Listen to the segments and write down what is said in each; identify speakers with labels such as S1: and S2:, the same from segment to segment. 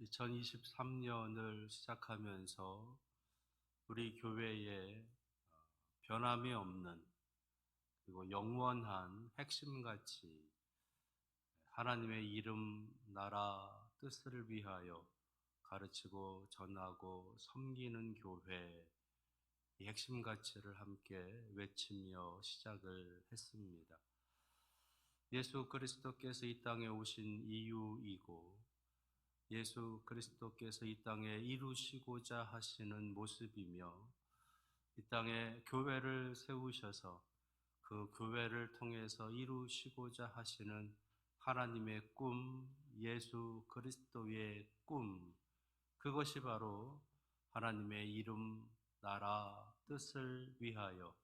S1: 2023년을 시작하면서 우리 교회에 변함이 없는 그리고 영원한 핵심 가치, 하나님의 이름, 나라, 뜻을 위하여 가르치고 전하고 섬기는 교회, 이 핵심 가치를 함께 외치며 시작을 했습니다. 예수 그리스도께서 이 땅에 오신 이유이고 예수 그리스도께서 이 땅에 이루시고자 하시는 모습이며 이 땅에 교회를 세우셔서 그 교회를 통해서 이루시고자 하시는 하나님의 꿈, 예수 그리스도의 꿈, 그것이 바로 하나님의 이름, 나라, 뜻을 위하여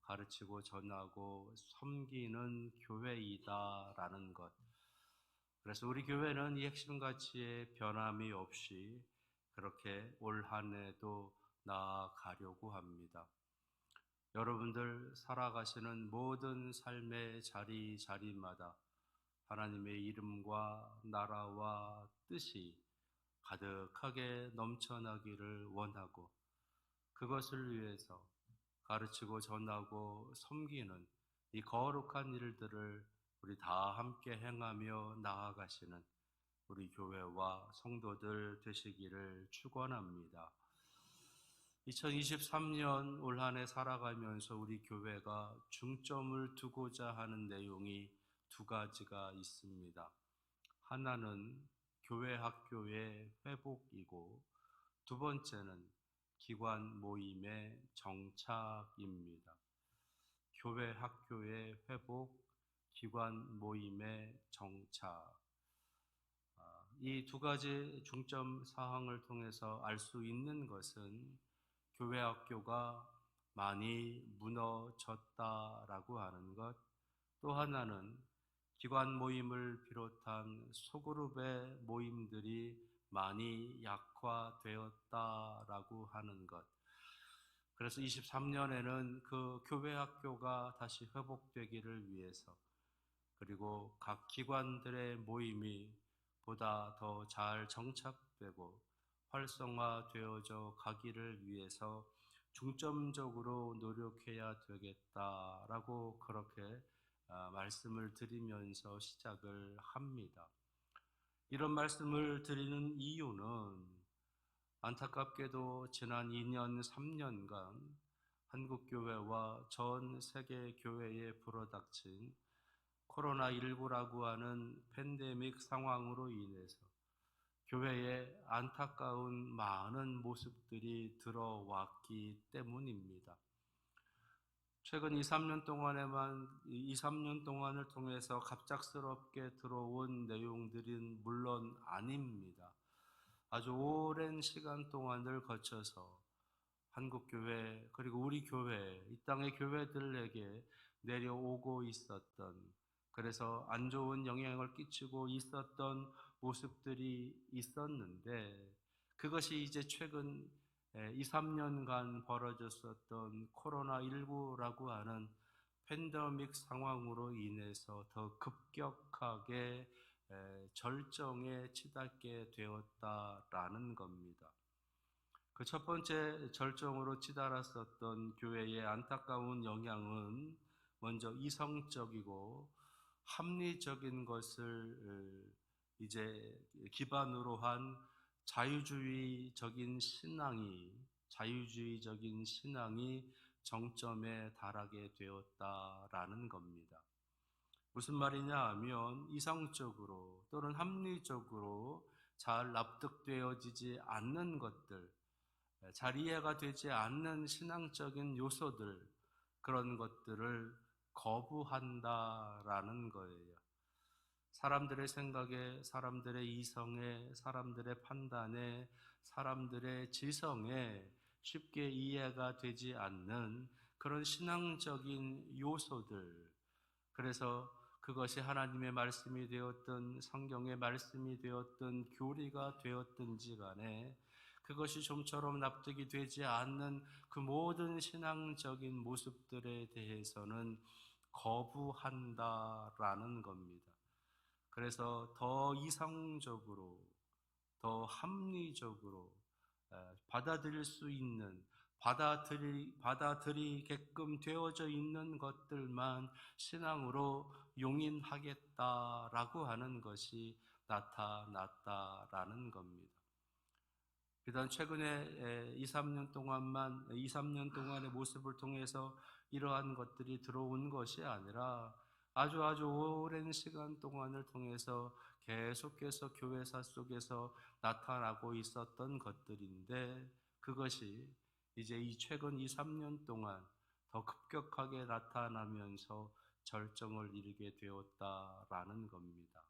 S1: 가르치고 전하고 섬기는 교회이다라는 것. 그래서 우리 교회는 이 핵심 가치에 변함이 없이 그렇게 올 한 해도 나아가려고 합니다. 여러분들 살아가시는 모든 삶의 자리마다 하나님의 이름과 나라와 뜻이 가득하게 넘쳐나기를 원하고 그것을 위해서 가르치고 전하고 섬기는 이 거룩한 일들을 우리 다 함께 행하며 나아가시는 우리 교회와 성도들 되시기를 축원합니다. 2023년 올 한 해 살아가면서 우리 교회가 중점을 두고자 하는 내용이 두 가지가 있습니다. 하나는 교회 학교의 회복이고 두 번째는 기관 모임의 정착입니다. 교회 학교의 회복, 기관 모임의 정착. 이 두 가지 중점 사항을 통해서 알 수 있는 것은 교회 학교가 많이 무너졌다라고 하는 것, 또 하나는 기관 모임을 비롯한 소그룹의 모임들이 많이 약화되었다라고 하는 것. 그래서 23년에는 그 교회 학교가 다시 회복되기를 위해서 그리고 각 기관들의 모임이 보다 더 잘 정착되고 활성화되어져 가기를 위해서 중점적으로 노력해야 되겠다라고 그렇게 말씀을 드리면서 시작을 합니다. 이런 말씀을 드리는 이유는 안타깝게도 지난 2년, 3년간 한국교회와 전 세계 교회에 불어닥친 코로나19라고 하는 팬데믹 상황으로 인해서 교회에 안타까운 많은 모습들이 들어왔기 때문입니다. 최근 2, 3년 동안을 통해서 갑작스럽게 들어온 내용들은 물론 아닙니다. 아주 오랜 시간 동안을 거쳐서 한국교회 그리고 우리 교회, 이 땅의 교회들에게 내려오고 있었던, 그래서 안 좋은 영향을 끼치고 있었던 모습들이 있었는데 그것이 이제 최근 2, 3년간 벌어졌었던 코로나19라고 하는 팬데믹 상황으로 인해서 더 급격하게 절정에 치닫게 되었다라는 겁니다. 그 첫 번째 절정으로 치달았었던 교회의 안타까운 영향은 먼저 이성적이고 합리적인 것을 이제 기반으로 한 자유주의적인 신앙이 정점에 달하게 되었다라는 겁니다. 무슨 말이냐 하면 이성적으로 또는 합리적으로 잘 납득되어지지 않는 것들, 잘 이해가 되지 않는 신앙적인 요소들, 그런 것들을 거부한다라는 거예요. 사람들의 생각에, 사람들의 이성에, 사람들의 판단에, 사람들의 지성에 쉽게 이해가 되지 않는 그런 신앙적인 요소들. 그래서 그것이 하나님의 말씀이 되었든 성경의 말씀이 되었든 교리가 되었든지 간에 그것이 좀처럼 납득이 되지 않는 그 모든 신앙적인 모습들에 대해서는 거부한다라는 겁니다. 그래서 더 이성적으로 더 합리적으로 받아들일 수 있는, 받아들이게끔 되어져 있는 것들만 신앙으로 용인하겠다라고 하는 것이 나타났다라는 겁니다. 비단 최근에 2, 3년 동안의 모습을 통해서 이러한 것들이 들어온 것이 아니라 아주 오랜 시간 동안을 통해서 계속해서 교회사 속에서 나타나고 있었던 것들인데, 그것이 이제 이 최근 2, 3년 동안 더 급격하게 나타나면서 절정을 이루게 되었다라는 겁니다.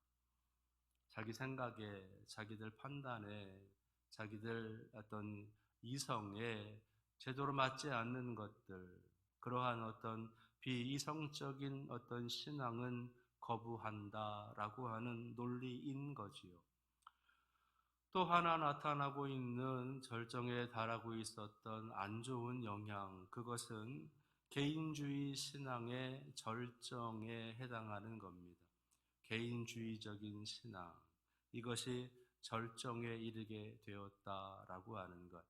S1: 자기 생각에, 자기들 판단에, 자기들 어떤 이성에 제대로 맞지 않는 것들, 그러한 어떤 비이성적인 어떤 신앙은 거부한다라고 하는 논리인 거지요. 또 하나 나타나고 있는 절정에 달하고 있었던 안 좋은 영향, 그것은 개인주의 신앙의 절정에 해당하는 겁니다. 개인주의적인 신앙, 이것이 절정에 이르게 되었다라고 하는 것.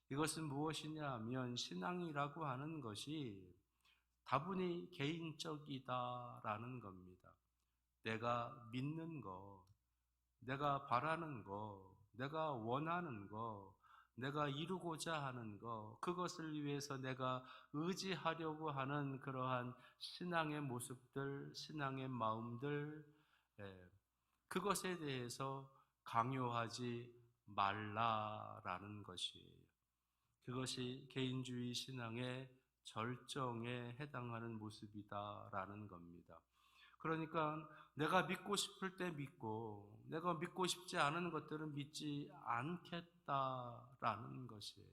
S1: 이것은 무엇이냐 하면, 신앙이라고 하는 것이 다분히 개인적이다라는 겁니다. 내가 믿는 거, 내가 바라는 거, 내가 원하는 거, 내가 이루고자 하는 거, 그것을 위해서 내가 의지하려고 하는 그러한 신앙의 모습들, 신앙의 마음들, 그것에 대해서 강요하지 말라라는 것이에요. 그것이 개인주의 신앙의 절정에 해당하는 모습이다라는 겁니다. 그러니까 내가 믿고 싶을 때 믿고, 내가 믿고 싶지 않은 것들은 믿지 않겠다라는 것이에요.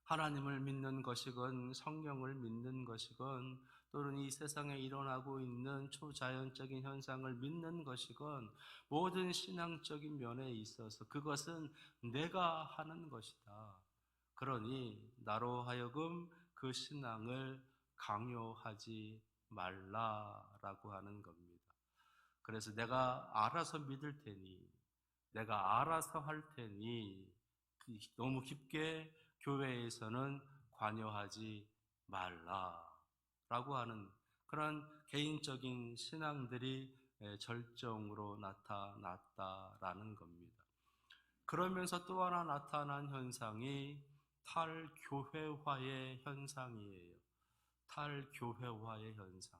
S1: 하나님을 믿는 것이건 성경을 믿는 것이건 또는 이 세상에 일어나고 있는 초자연적인 현상을 믿는 것이건 모든 신앙적인 면에 있어서 그것은 내가 하는 것이다. 그러니 나로 하여금 그 신앙을 강요하지 말라라고 하는 겁니다. 그래서 내가 알아서 믿을 테니, 내가 알아서 할 테니 너무 깊게 교회에서는 관여하지 말라라고 하는 그런 개인적인 신앙들이 절정으로 나타났다라는 겁니다. 그러면서 또 하나 나타난 현상이 탈교회화의 현상이에요. 탈교회화의 현상.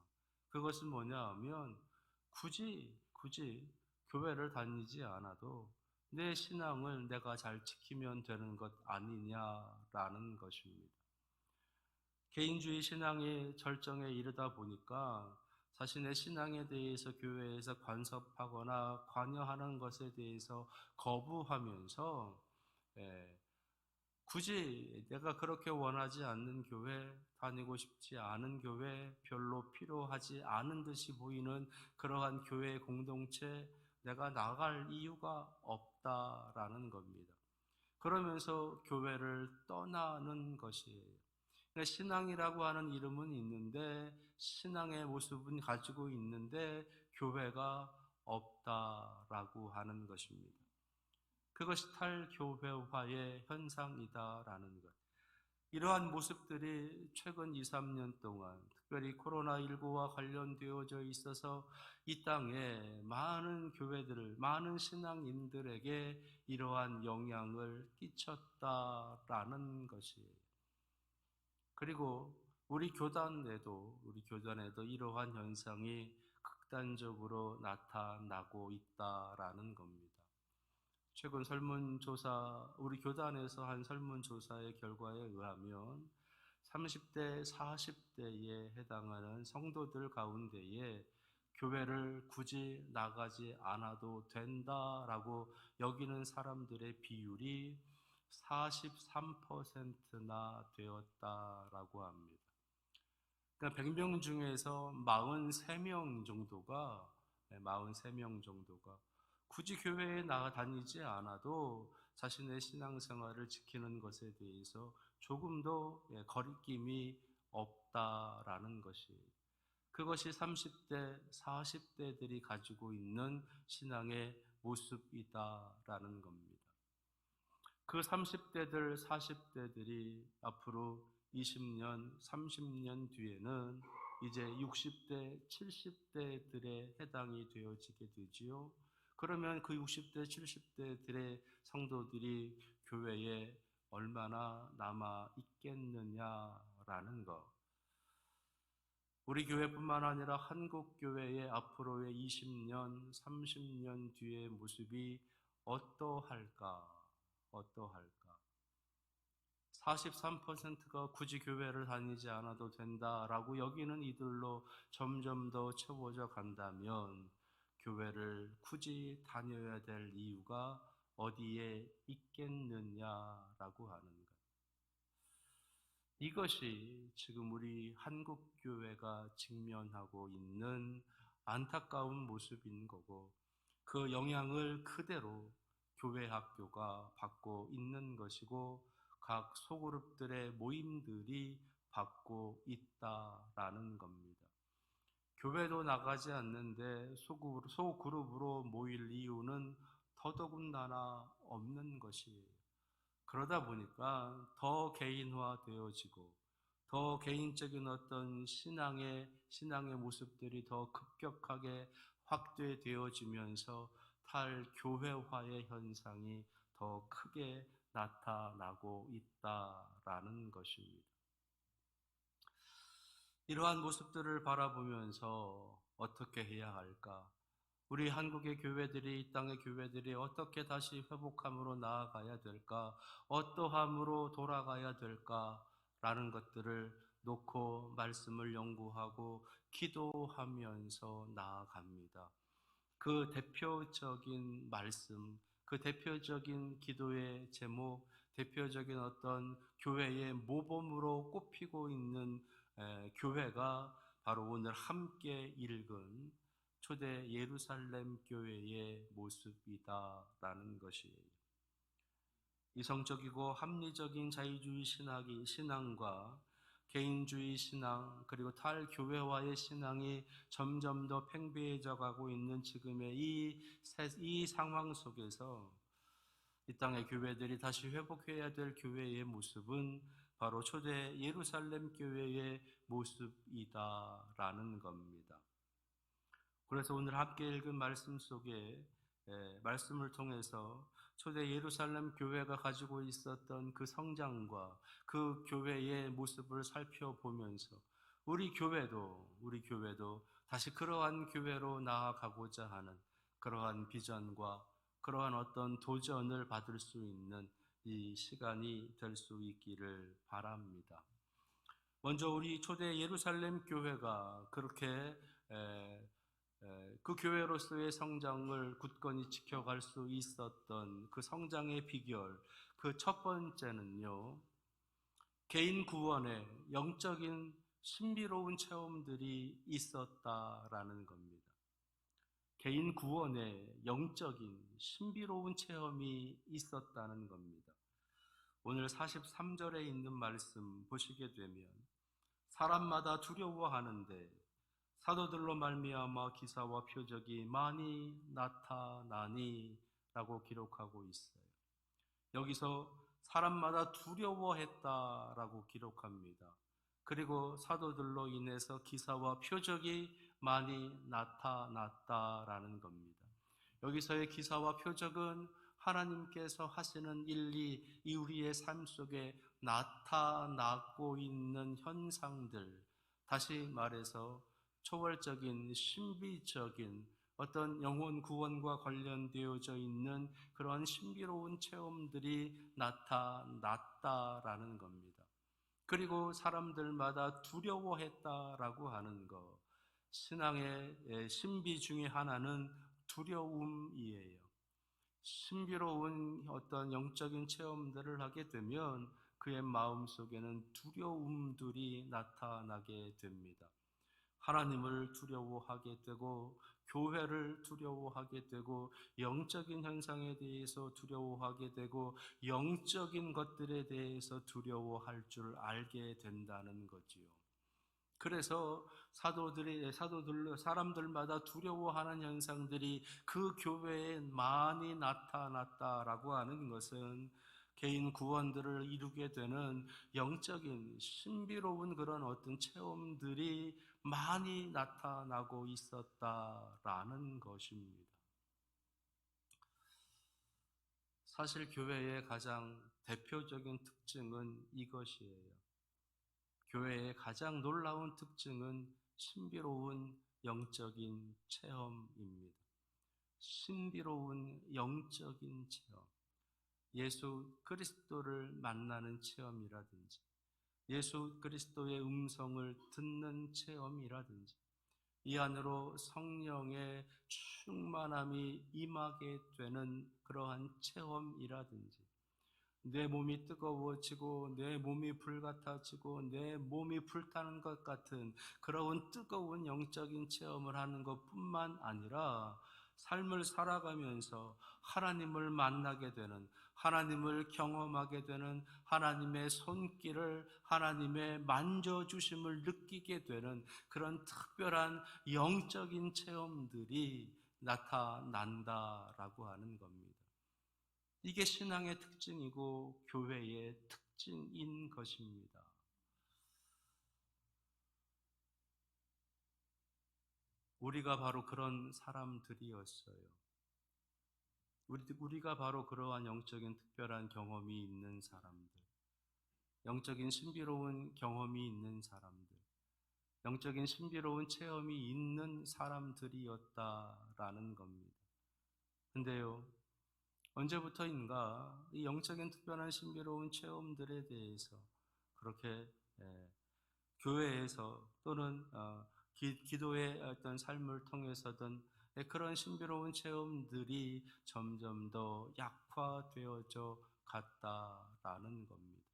S1: 그것은 뭐냐 하면 굳이 교회를 다니지 않아도 내 신앙을 내가 잘 지키면 되는 것 아니냐라는 것입니다. 개인주의 신앙의 절정에 이르다 보니까 자신의 신앙에 대해서 교회에서 간섭하거나 관여하는 것에 대해서 거부하면서 굳이 내가 그렇게 원하지 않는 교회, 다니고 싶지 않은 교회, 별로 필요하지 않은 듯이 보이는 그러한 교회 공동체, 내가 나갈 이유가 없다라는 겁니다. 그러면서 교회를 떠나는 것이에요. 그러니까 신앙이라고 하는 이름은 있는데, 신앙의 모습은 가지고 있는데 교회가 없다라고 하는 것입니다. 그것이 탈교회화의 현상이다라는 것. 이러한 모습들이 최근 2, 3년 동안 특별히 코로나19와 관련되어져 있어서 이 땅에 많은 교회들, 많은 신앙인들에게 이러한 영향을 끼쳤다라는 것이에요. 그리고 우리 교단에도 이러한 현상이 극단적으로 나타나고 있다라는 겁니다. 최근 설문조사, 우리 교단에서 한 설문조사의 결과에 의하면 30대, 40대에 해당하는 성도들 가운데에 교회를 굳이 나가지 않아도 된다라고 여기는 사람들의 비율이 43%나 되었다라고 합니다. 그러니까 100명 중에서 43명 정도가 굳이 교회에 나가 다니지 않아도 자신의 신앙생활을 지키는 것에 대해서 조금도 거리낌이 없다라는 것이, 그것이 30대, 40대들이 가지고 있는 신앙의 모습이다라는 겁니다. 그 30대들, 40대들이 앞으로 20년, 30년 뒤에는 이제 60대, 70대들에 해당이 되어지게 되지요. 그러면 그 60대, 70대들의 성도들이 교회에 얼마나 남아 있겠느냐라는 것. 우리 교회뿐만 아니라 한국 교회의 앞으로의 20년, 30년 뒤의 모습이 어떠할까? 어떠할까? 43%가 굳이 교회를 다니지 않아도 된다라고 여기는 이들로 점점 더 채워져 간다면 교회를 굳이 다녀야 될 이유가 어디에 있겠느냐라고 하는 것. 이것이 지금 우리 한국 교회가 직면하고 있는 안타까운 모습인 거고 그 영향을 그대로 교회 학교가 받고 있는 것이고 각 소그룹들의 모임들이 받고 있다라는 겁니다. 교회도 나가지 않는데 소그룹으로 모일 이유는 더더군다나 없는 것이에요. 그러다 보니까 더 개인화되어지고 더 개인적인 어떤 신앙의 모습들이 더 급격하게 확대되어지면서 탈교회화의 현상이 더 크게 나타나고 있다라는 것입니다. 이러한 모습들을 바라보면서 어떻게 해야 할까? 우리 한국의 교회들이, 이 땅의 교회들이 어떻게 다시 회복함으로 나아가야 될까? 어떠함으로 돌아가야 될까? 라는 것들을 놓고 말씀을 연구하고 기도하면서 나아갑니다. 그 대표적인 말씀, 그 대표적인 기도의 제목, 대표적인 어떤 교회의 모범으로 꼽히고 있는 교회가 바로 오늘 함께 읽은 초대 예루살렘 교회의 모습이다라는 것이에요. 이성적이고 합리적인 자유주의 신앙과 개인주의 신앙 그리고 탈교회화의 신앙이 점점 더 팽배해져 가고 있는 지금의 이 상황 속에서 이 땅의 교회들이 다시 회복해야 될 교회의 모습은 바로 초대 예루살렘 교회의 모습이다라는 겁니다. 그래서 오늘 함께 읽은 말씀 속에 말씀을 통해서 초대 예루살렘 교회가 가지고 있었던 그 성장과 그 교회의 모습을 살펴보면서 우리 교회도 다시 그러한 교회로 나아가고자 하는 그러한 비전과 그러한 어떤 도전을 받을 수 있는 이 시간이 될 수 있기를 바랍니다. 먼저 우리 초대 예루살렘 교회가 그렇게 그 교회로서의 성장을 굳건히 지켜갈 수 있었던 그 성장의 비결, 그 첫 번째는요, 개인 구원의 영적인 신비로운 체험들이 있었다라는 겁니다. 개인 구원의 영적인 신비로운 체험이 있었다는 겁니다. 오늘 43절에 있는 말씀 보시게 되면 사람마다 두려워하는데 사도들로 말미암아 기사와 표적이 많이 나타나니 라고 기록하고 있어요. 여기서 사람마다 두려워했다라고 기록합니다. 그리고 사도들로 인해서 기사와 표적이 많이 나타났다라는 겁니다. 여기서의 기사와 표적은 하나님께서 하시는 일이 이 우리의 삶 속에 나타나고 있는 현상들, 다시 말해서 초월적인 신비적인 어떤 영혼 구원과 관련되어져 있는 그런 신비로운 체험들이 나타났다라는 겁니다. 그리고 사람들마다 두려워했다라고 하는 것, 신앙의 신비 중에 하나는 두려움이에요. 신비로운 어떤 영적인 체험들을 하게 되면 그의 마음속에는 두려움들이 나타나게 됩니다. 하나님을 두려워하게 되고 교회를 두려워하게 되고 영적인 현상에 대해서 두려워하게 되고 영적인 것들에 대해서 두려워할 줄 알게 된다는 거지요. 그래서 사람들마다 두려워하는 현상들이 그 교회에 많이 나타났다라고 하는 것은 개인 구원들을 이루게 되는 영적인 신비로운 그런 어떤 체험들이 많이 나타나고 있었다라는 것입니다. 사실 교회의 가장 대표적인 특징은 이것이에요. 교회의 가장 놀라운 특징은 신비로운 영적인 체험입니다. 신비로운 영적인 체험. 예수 그리스도를 만나는 체험이라든지, 예수 그리스도의 음성을 듣는 체험이라든지, 이 안으로 성령의 충만함이 임하게 되는 그러한 체험이라든지, 내 몸이 뜨거워지고 내 몸이 불같아지고 내 몸이 불타는 것 같은 그런 뜨거운 영적인 체험을 하는 것뿐만 아니라 삶을 살아가면서 하나님을 만나게 되는, 하나님을 경험하게 되는, 하나님의 손길을, 하나님의 만져주심을 느끼게 되는 그런 특별한 영적인 체험들이 나타난다라고 하는 겁니다. 이게 신앙의 특징이고 교회의 특징인 것입니다. 우리가 바로 그런 사람들이었어요. 우리가 바로 그러한 영적인 특별한 경험이 있는 사람들, 영적인 신비로운 경험이 있는 사람들, 영적인 신비로운 체험이 있는 사람들이었다라는 겁니다. 근데요, 언제부터인가 이 영적인 특별한 신비로운 체험들에 대해서 그렇게 교회에서 또는 기도의 어떤 삶을 통해서든 그런 신비로운 체험들이 점점 더 약화되어져 갔다라는 겁니다.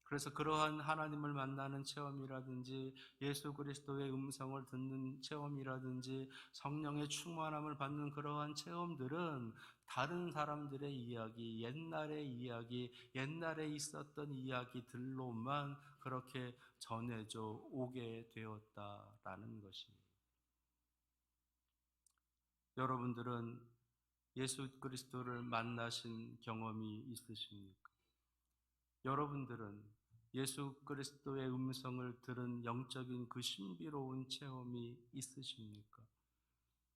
S1: 그래서 그러한 하나님을 만나는 체험이라든지 예수 그리스도의 음성을 듣는 체험이라든지 성령의 충만함을 받는 그러한 체험들은 다른 사람들의 이야기, 옛날의 이야기, 옛날에 있었던 이야기들로만 그렇게 전해져 오게 되었다라는 것입니다. 여러분들은 예수 그리스도를 만나신 경험이 있으십니까? 여러분들은 예수 그리스도의 음성을 들은 영적인 그 신비로운 체험이 있으십니까?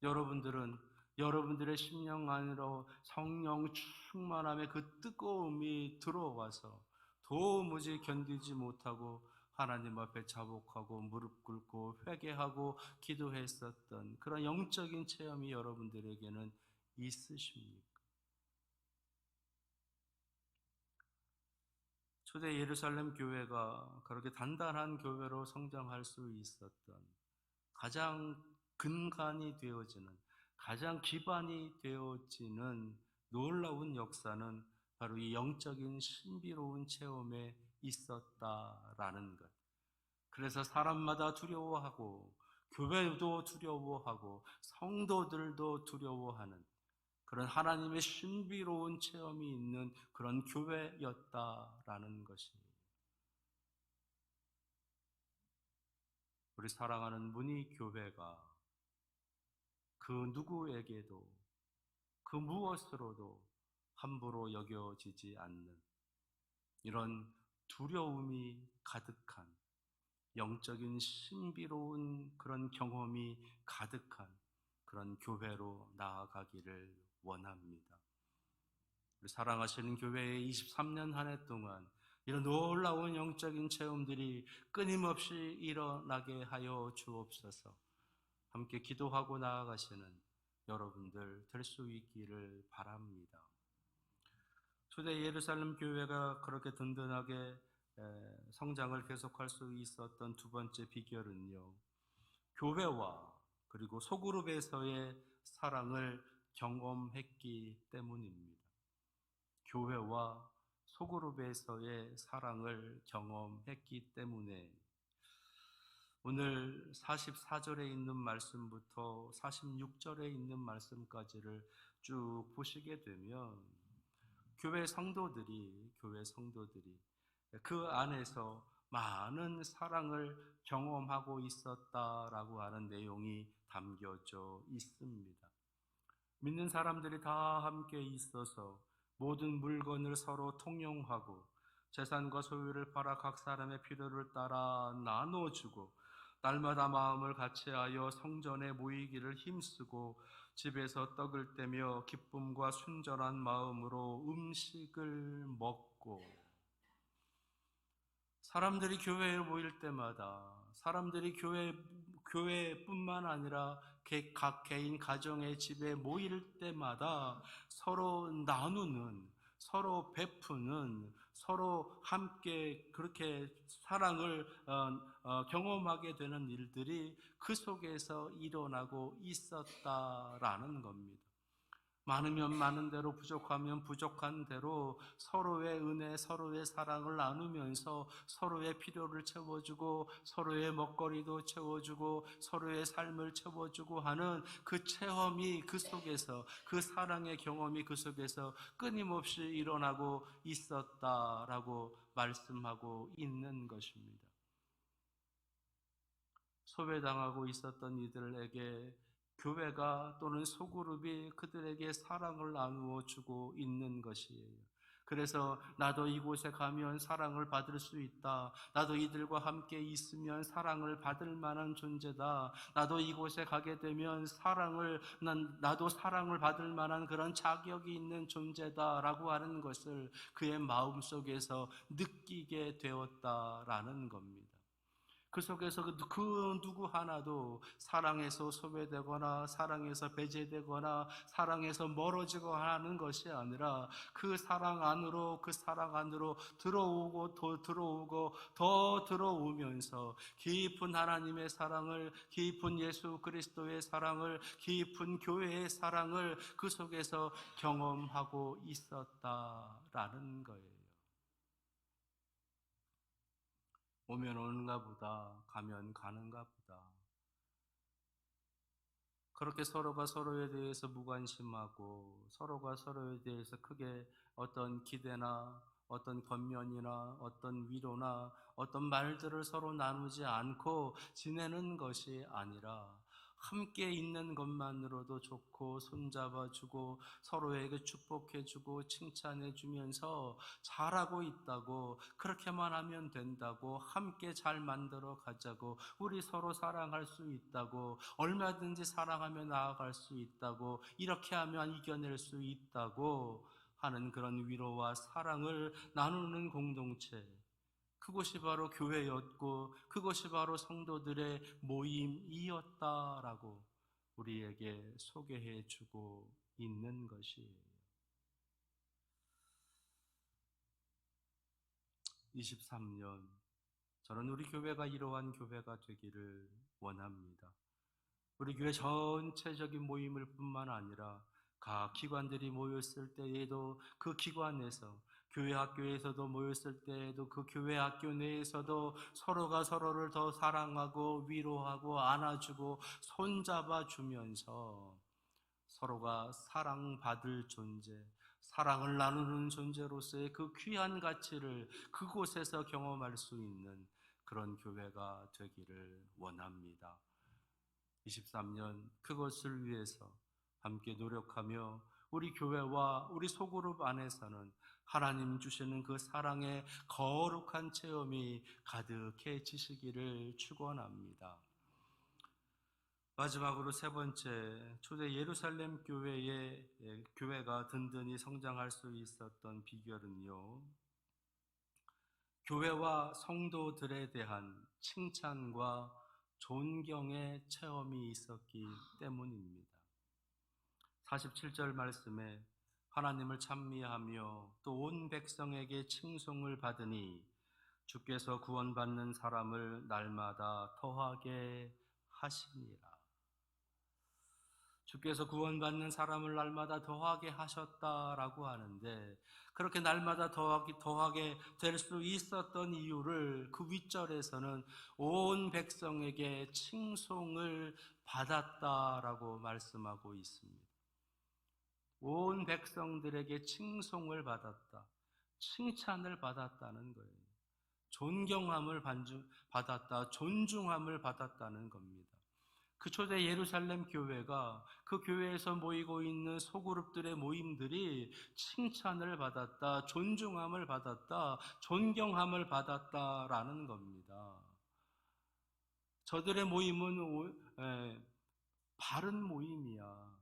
S1: 여러분들은 여러분들의 심령 안으로 성령 충만함의 그 뜨거움이 들어와서 도무지 견디지 못하고 하나님 앞에 자복하고 무릎 꿇고 회개하고 기도했었던 그런 영적인 체험이 여러분들에게는 있으십니까? 초대 예루살렘 교회가 그렇게 단단한 교회로 성장할 수 있었던 가장 근간이 되어지는, 가장 기반이 되어지는 놀라운 역사는 바로 이 영적인 신비로운 체험에 있었다라는 것. 그래서 사람마다 두려워하고 교회도 두려워하고 성도들도 두려워하는 그런 하나님의 신비로운 체험이 있는 그런 교회였다라는 것입니다. 우리 사랑하는 문의교회가 그 누구에게도 그 무엇으로도 함부로 여겨지지 않는 이런 두려움이 가득한 영적인 신비로운 그런 경험이 가득한 그런 교회로 나아가기를 원합니다. 우리 사랑하시는 교회의 23년 한 해 동안 이런 놀라운 영적인 체험들이 끊임없이 일어나게 하여 주옵소서. 함께 기도하고 나아가시는 여러분들 될 수 있기를 바랍니다. 초대 예루살렘 교회가 그렇게 든든하게 성장을 계속할 수 있었던 두 번째 비결은요, 교회와 그리고 소그룹에서의 사랑을 경험했기 때문입니다. 교회와 소그룹에서의 사랑을 경험했기 때문에 오늘 44절에 있는 말씀부터 46절에 있는 말씀까지를 쭉 보시게 되면 교회 성도들이 그 안에서 많은 사랑을 경험하고 있었다라고 하는 내용이 담겨져 있습니다. 믿는 사람들이 다 함께 있어서 모든 물건을 서로 통용하고 재산과 소유를 팔아 각 사람의 필요를 따라 나눠주고 날마다 마음을 같이하여 성전에 모이기를 힘쓰고 집에서 떡을 떼며 기쁨과 순전한 마음으로 음식을 먹고, 사람들이 교회에 모일 때마다, 사람들이 교회뿐만 아니라 각 개인 가정의 집에 모일 때마다 서로 나누는, 서로 베푸는, 서로 함께 그렇게 사랑을 경험하게 되는 일들이 그 속에서 일어나고 있었다라는 겁니다. 많으면 많은 대로, 부족하면 부족한 대로 서로의 은혜, 서로의 사랑을 나누면서 서로의 필요를 채워주고 서로의 먹거리도 채워주고 서로의 삶을 채워주고 하는 그 체험이 그 속에서, 그 사랑의 경험이 그 속에서 끊임없이 일어나고 있었다라고 말씀하고 있는 것입니다. 소외당하고 있었던 이들에게 교회가 또는 소그룹이 그들에게 사랑을 나누어 주고 있는 것이에요. 그래서 나도 이곳에 가면 사랑을 받을 수 있다. 나도 이들과 함께 있으면 사랑을 받을 만한 존재다. 나도 이곳에 가게 되면 나도 사랑을 받을 만한 그런 자격이 있는 존재다라고 하는 것을 그의 마음속에서 느끼게 되었다라는 겁니다. 그 속에서 그 누구 하나도 사랑에서 소외되거나 사랑에서 배제되거나 사랑에서 멀어지거나 하는 것이 아니라 그 사랑 안으로 들어오고 더 들어오고 더 들어오면서 깊은 하나님의 사랑을, 깊은 예수 그리스도의 사랑을, 깊은 교회의 사랑을 그 속에서 경험하고 있었다라는 거예요. 오면 오는가 보다, 가면 가는가 보다. 그렇게 서로가 서로에 대해서 무관심하고 서로가 서로에 대해서 크게 어떤 기대나 어떤 권면이나 어떤 위로나 어떤 말들을 서로 나누지 않고 지내는 것이 아니라 함께 있는 것만으로도 좋고 손잡아주고 서로에게 축복해주고 칭찬해주면서 잘하고 있다고, 그렇게만 하면 된다고, 함께 잘 만들어 가자고, 우리 서로 사랑할 수 있다고, 얼마든지 사랑하며 나아갈 수 있다고, 이렇게 하면 이겨낼 수 있다고 하는 그런 위로와 사랑을 나누는 공동체, 그것이 바로 교회였고 그것이 바로 성도들의 모임이었다라고 우리에게 소개해 주고 있는 것이에요. 23년, 저는 우리 교회가 이러한 교회가 되기를 원합니다. 우리 교회 전체적인 모임을 뿐만 아니라 각 기관들이 모였을 때에도 그 기관에서, 교회 학교에서도 모였을 때에도 그 교회 학교 내에서도 서로가 서로를 더 사랑하고 위로하고 안아주고 손잡아 주면서 서로가 사랑받을 존재, 사랑을 나누는 존재로서의 그 귀한 가치를 그곳에서 경험할 수 있는 그런 교회가 되기를 원합니다. 23년 그것을 위해서 함께 노력하며 우리 교회와 우리 소그룹 안에서는 하나님 주시는 그 사랑의 거룩한 체험이 가득해지시기를 축원합니다. 마지막으로 세 번째, 초대 예루살렘 교회가 든든히 성장할 수 있었던 비결은요, 교회와 성도들에 대한 칭찬과 존경의 체험이 있었기 때문입니다. 47절 말씀에 하나님을 찬미하며 또 온 백성에게 칭송을 받으니 주께서 구원받는 사람을 날마다 더하게 하시니라. 주께서 구원받는 사람을 날마다 더하게 하셨다라고 하는데, 그렇게 날마다 더하게 될 수 있었던 이유를 그 윗절에서는 온 백성에게 칭송을 받았다라고 말씀하고 있습니다. 온 백성들에게 칭송을 받았다, 칭찬을 받았다는 거예요. 존경함을 받았다, 존중함을 받았다는 겁니다. 그 초대 예루살렘 교회가 그 교회에서 모이고 있는 소그룹들의 모임들이 칭찬을 받았다, 존중함을 받았다, 존경함을 받았다라는 겁니다. 저들의 모임은 바른 모임이야.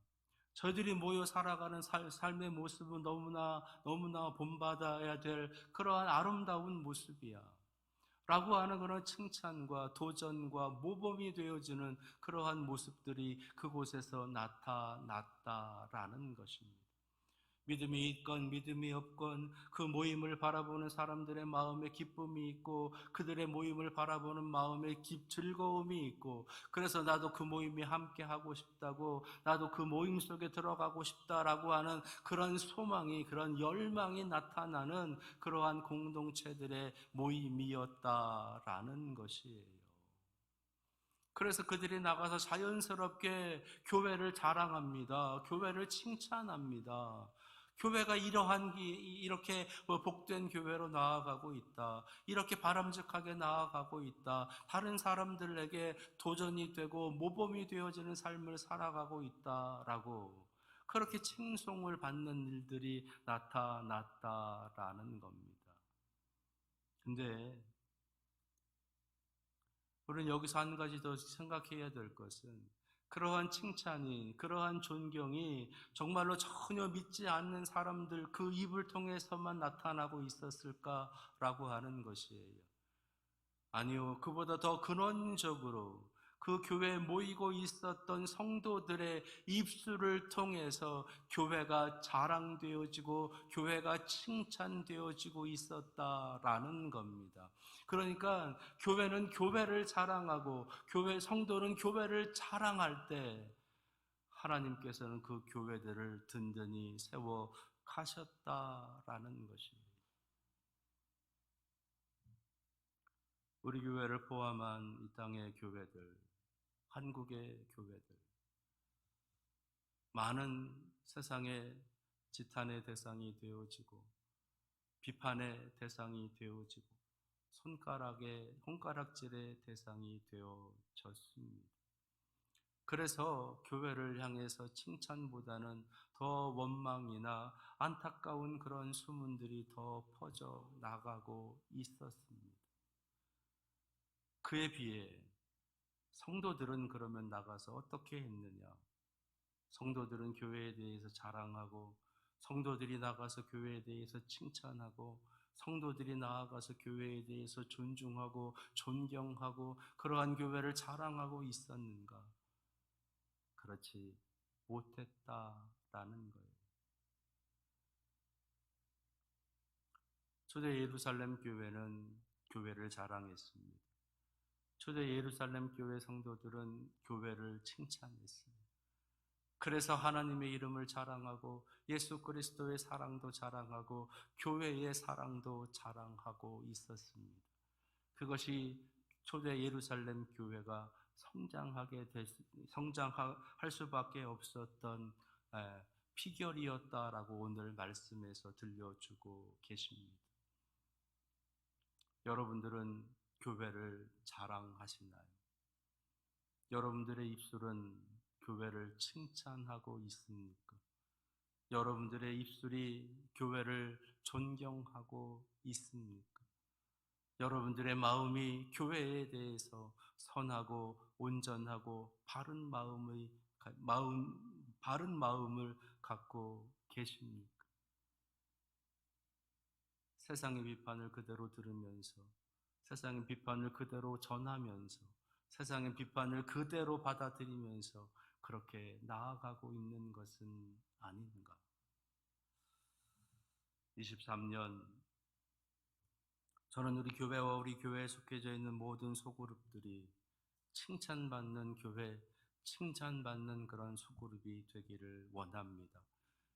S1: 저들이 모여 살아가는 삶의 모습은 너무나 본받아야 될 그러한 아름다운 모습이야. 라고 하는 그런 칭찬과 도전과 모범이 되어주는 그러한 모습들이 그곳에서 나타났다라는 것입니다. 믿음이 있건 믿음이 없건 그 모임을 바라보는 사람들의 마음에 기쁨이 있고 그들의 모임을 바라보는 마음에 즐거움이 있고, 그래서 나도 그 모임에 함께 하고 싶다고, 나도 그 모임 속에 들어가고 싶다라고 하는 그런 소망이, 그런 열망이 나타나는 그러한 공동체들의 모임이었다라는 것이에요. 그래서 그들이 나가서 자연스럽게 교회를 자랑합니다. 교회를 칭찬합니다. 교회가 이렇게 복된 교회로 나아가고 있다. 이렇게 바람직하게 나아가고 있다. 다른 사람들에게 도전이 되고 모범이 되어지는 삶을 살아가고 있다라고 그렇게 칭송을 받는 일들이 나타났다라는 겁니다. 근데 우리는 여기서 한 가지 더 생각해야 될 것은, 그러한 칭찬이, 그러한 존경이 정말로 전혀 믿지 않는 사람들 그 입을 통해서만 나타나고 있었을까라고 하는 것이에요. 아니요, 그보다 더 근원적으로 그 교회에 모이고 있었던 성도들의 입술을 통해서 교회가 자랑되어지고 교회가 칭찬되어지고 있었다라는 겁니다. 그러니까 교회는 교회를 자랑하고 성도는 교회를 자랑할 때 하나님께서는 그 교회들을 든든히 세워 가셨다라는 것입니다. 우리 교회를 포함한 이 땅의 교회들, 한국의 교회들, 많은 세상의 지탄의 대상이 되어지고 비판의 대상이 되어지고 손가락질의 대상이 되어졌습니다. 그래서 교회를 향해서 칭찬보다는 더 원망이나 안타까운 그런 소문들이 더 퍼져 나가고 있었습니다. 그에 비해 성도들은 그러면 나가서 어떻게 했느냐? 성도들은 교회에 대해서 자랑하고, 성도들이 나가서 교회에 대해서 칭찬하고, 성도들이 나아가서 교회에 대해서 존중하고 존경하고 그러한 교회를 자랑하고 있었는가? 그렇지 못했다라는 거예요. 초대 예루살렘 교회는 교회를 자랑했습니다. 초대 예루살렘 교회 성도들은 교회를 칭찬했습니다. 그래서 하나님의 이름을 자랑하고 예수 그리스도의 사랑도 자랑하고 교회의 사랑도 자랑하고 있었습니다. 그것이 초대 예루살렘 교회가 성장할 수밖에 없었던 비결이었다라고 오늘 말씀에서 들려주고 계십니다. 여러분들은 교회를 자랑하시나요? 여러분들의 입술은 교회를 칭찬하고 있습니까? 여러분들의 입술이 교회를 존경하고 있습니까? 여러분들의 마음이 교회에 대해서 선하고 온전하고 바른 마음을 갖고 계십니까? 세상의 비판을 그대로 들으면서, 세상의 비판을 그대로 전하면서, 세상의 비판을 그대로 받아들이면서 그렇게 나아가고 있는 것은 아닌가? 23년 저는 우리 교회와 우리 교회에 속해져 있는 모든 소그룹들이 칭찬받는 교회, 칭찬받는 그런 소그룹이 되기를 원합니다.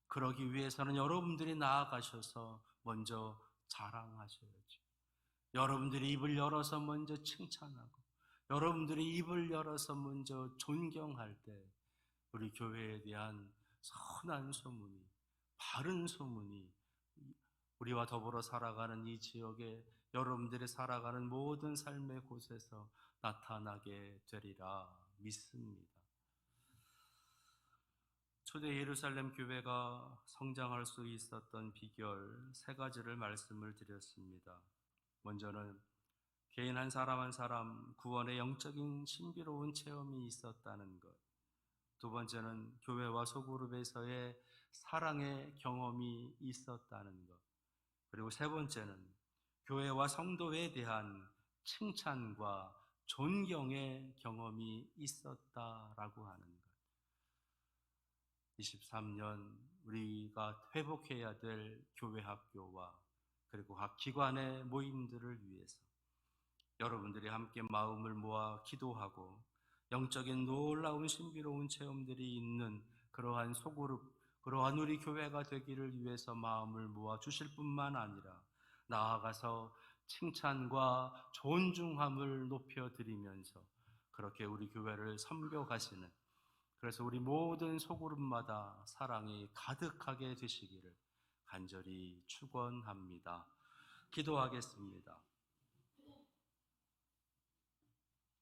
S1: 그러기 위해서는 여러분들이 나아가셔서 먼저 자랑하셔야죠. 여러분들이 입을 열어서 먼저 칭찬하고 여러분들이 입을 열어서 먼저 존경할 때 우리 교회에 대한 선한 소문이, 바른 소문이 우리와 더불어 살아가는 이 지역에 여러분들이 살아가는 모든 삶의 곳에서 나타나게 되리라 믿습니다. 초대 예루살렘 교회가 성장할 수 있었던 비결 세 가지를 말씀을 드렸습니다. 먼저는 개인 한 사람 구원의 영적인 신비로운 체험이 있었다는 것. 두 번째는 교회와 소그룹에서의 사랑의 경험이 있었다는 것. 그리고 세 번째는 교회와 성도에 대한 칭찬과 존경의 경험이 있었다라고 하는 것. 23년 우리가 회복해야 될 교회 학교와 그리고 각 기관의 모임들을 위해서 여러분들이 함께 마음을 모아 기도하고 영적인 놀라운 신비로운 체험들이 있는 그러한 소그룹, 그러한 우리 교회가 되기를 위해서 마음을 모아 주실 뿐만 아니라 나아가서 칭찬과 존중함을 높여드리면서 그렇게 우리 교회를 섬겨가시는, 그래서 우리 모든 소그룹마다 사랑이 가득하게 되시기를 간절히 축원합니다. 기도하겠습니다.